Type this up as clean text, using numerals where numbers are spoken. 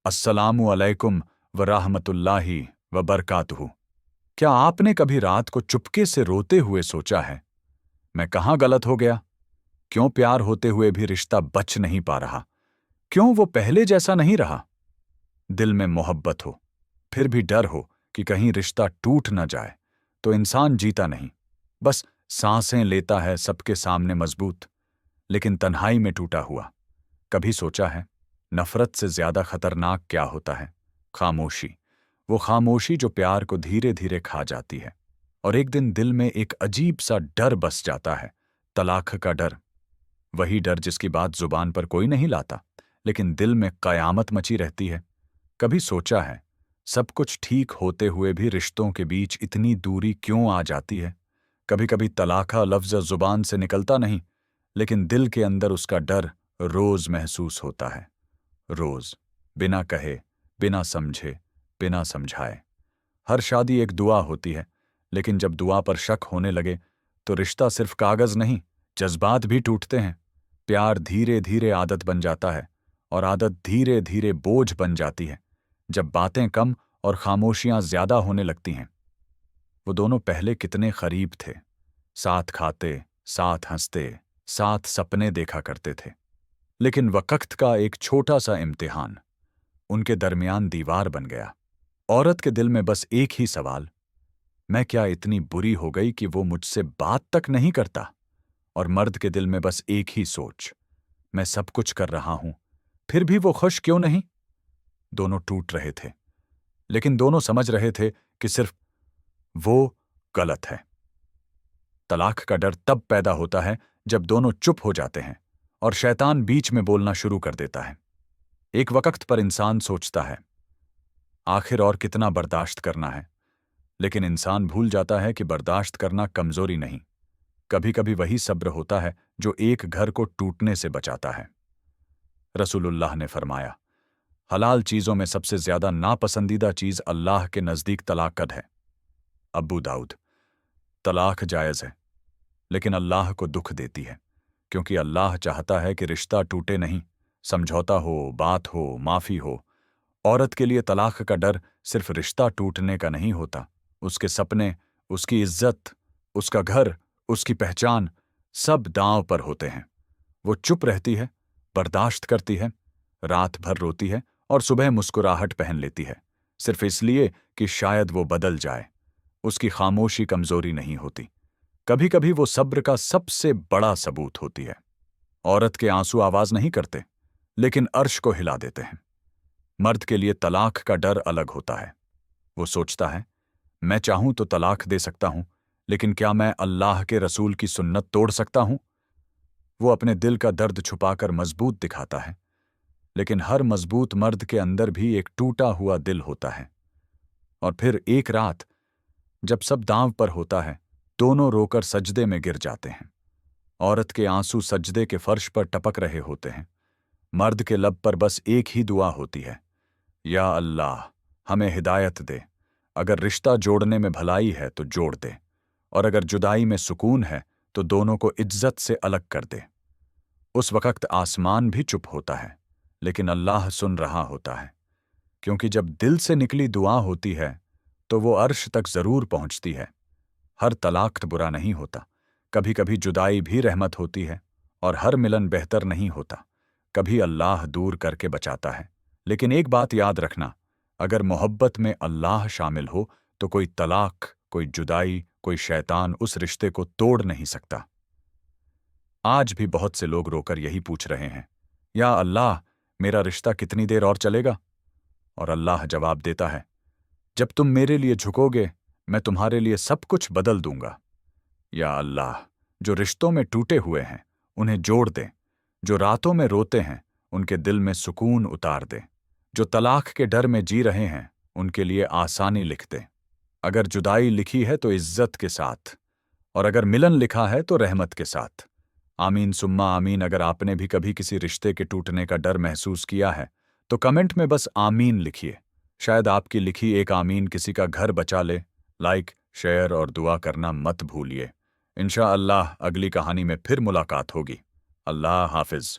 अस्सलामु अलैकुम व रहमतुल्लाहि व बरकातुहू। क्या आपने कभी रात को चुपके से रोते हुए सोचा है, मैं कहाँ गलत हो गया? क्यों प्यार होते हुए भी रिश्ता बच नहीं पा रहा? क्यों वो पहले जैसा नहीं रहा? दिल में मोहब्बत हो, फिर भी डर हो कि कहीं रिश्ता टूट न जाए, तो इंसान जीता नहीं, बस सांसें लेता है सबके सामने मजबूत, लेकिन तन्हाई में टूटा हुआ। कभी सोचा है, नफरत से ज्यादा खतरनाक क्या होता है? खामोशी। वो खामोशी जो प्यार को धीरे धीरे खा जाती है। और एक दिन दिल में एक अजीब सा डर बस जाता है, तलाक का डर। वही डर जिसकी बात जुबान पर कोई नहीं लाता, लेकिन दिल में कयामत मची रहती है। कभी सोचा है, सब कुछ ठीक होते हुए भी रिश्तों के बीच इतनी दूरी क्यों आ जाती है? कभी कभी तलाका लफ्ज जुबान से निकलता नहीं, लेकिन दिल के अंदर उसका डर रोज महसूस होता है। रोज, बिना कहे, बिना समझे, बिना समझाए। हर शादी एक दुआ होती है, लेकिन जब दुआ पर शक होने लगे तो रिश्ता सिर्फ कागज नहीं, जज्बात भी टूटते हैं। प्यार धीरे धीरे आदत बन जाता है, और आदत धीरे धीरे बोझ बन जाती है, जब बातें कम और खामोशियां ज्यादा होने लगती हैं। वो दोनों पहले कितने करीब थे, साथ खाते, साथ हंसते, साथ सपने देखा करते थे। लेकिन वक्त का एक छोटा सा इम्तिहान उनके दरमियान दीवार बन गया। औरत के दिल में बस एक ही सवाल, मैं क्या इतनी बुरी हो गई कि वो मुझसे बात तक नहीं करता? और मर्द के दिल में बस एक ही सोच, मैं सब कुछ कर रहा हूं, फिर भी वो खुश क्यों नहीं? दोनों टूट रहे थे, लेकिन दोनों समझ रहे थे कि सिर्फ वो गलत है। तलाक का डर तब पैदा होता है जब दोनों चुप हो जाते हैं और शैतान बीच में बोलना शुरू कर देता है। एक वक्त पर इंसान सोचता है, आखिर और कितना बर्दाश्त करना है? लेकिन इंसान भूल जाता है कि बर्दाश्त करना कमजोरी नहीं, कभी कभी वही सब्र होता है जो एक घर को टूटने से बचाता है। रसूलुल्लाह ने फरमाया, हलाल चीजों में सबसे ज्यादा नापसंदीदा चीज अल्लाह के नजदीक तलाक़त है। अबू दाऊद। तलाक जायज है, लेकिन अल्लाह को दुख देती है, क्योंकि अल्लाह चाहता है कि रिश्ता टूटे नहीं, समझौता हो, बात हो, माफी हो। औरत के लिए तलाक का डर सिर्फ रिश्ता टूटने का नहीं होता, उसके सपने, उसकी इज्जत, उसका घर, उसकी पहचान, सब दांव पर होते हैं। वो चुप रहती है, बर्दाश्त करती है, रात भर रोती है और सुबह मुस्कुराहट पहन लेती है, सिर्फ इसलिए कि शायद वो बदल जाए। उसकी खामोशी कमजोरी नहीं होती, कभी कभी वो सब्र का सबसे बड़ा सबूत होती है। औरत के आंसू आवाज नहीं करते, लेकिन अर्श को हिला देते हैं। मर्द के लिए तलाक का डर अलग होता है। वो सोचता है, मैं चाहूं तो तलाक दे सकता हूं, लेकिन क्या मैं अल्लाह के रसूल की सुन्नत तोड़ सकता हूं? वो अपने दिल का दर्द छुपाकर मजबूत दिखाता है, लेकिन हर मजबूत मर्द के अंदर भी एक टूटा हुआ दिल होता है। और फिर एक रात, जब सब दांव पर होता है, दोनों रोकर सजदे में गिर जाते हैं। औरत के आंसू सजदे के फर्श पर टपक रहे होते हैं। मर्द के लब पर बस एक ही दुआ होती है, या अल्लाह, हमें हिदायत दे। अगर रिश्ता जोड़ने में भलाई है तो जोड़ दे, और अगर जुदाई में सुकून है तो दोनों को इज्जत से अलग कर दे। उस वक्त आसमान भी चुप होता है, लेकिन अल्लाह सुन रहा होता है, क्योंकि जब दिल से निकली दुआ होती है तो वो अर्श तक जरूर पहुंचती है। हर तलाक बुरा नहीं होता, कभी कभी जुदाई भी रहमत होती है, और हर मिलन बेहतर नहीं होता, कभी अल्लाह दूर करके बचाता है। लेकिन एक बात याद रखना, अगर मोहब्बत में अल्लाह शामिल हो तो कोई तलाक, कोई जुदाई, कोई शैतान उस रिश्ते को तोड़ नहीं सकता। आज भी बहुत से लोग रोकर यही पूछ रहे हैं, या अल्लाह, मेरा रिश्ता कितनी देर और चलेगा? और अल्लाह जवाब देता है, जब तुम मेरे लिए झुकोगे, मैं तुम्हारे लिए सब कुछ बदल दूंगा। या अल्लाह, जो रिश्तों में टूटे हुए हैं उन्हें जोड़ दे, जो रातों में रोते हैं उनके दिल में सुकून उतार दे, जो तलाक के डर में जी रहे हैं उनके लिए आसानी लिख दे। अगर जुदाई लिखी है तो इज्जत के साथ, और अगर मिलन लिखा है तो रहमत के साथ। आमीन सुम्मा आमीन। अगर आपने भी कभी किसी रिश्ते के टूटने का डर महसूस किया है तो कमेंट में बस आमीन लिखिए, शायद आपकी लिखी एक आमीन किसी का घर बचा ले। लाइक, शेयर और दुआ करना मत भूलिए। इंशाअल्लाह अगली कहानी में फिर मुलाकात होगी। अल्लाह हाफिज।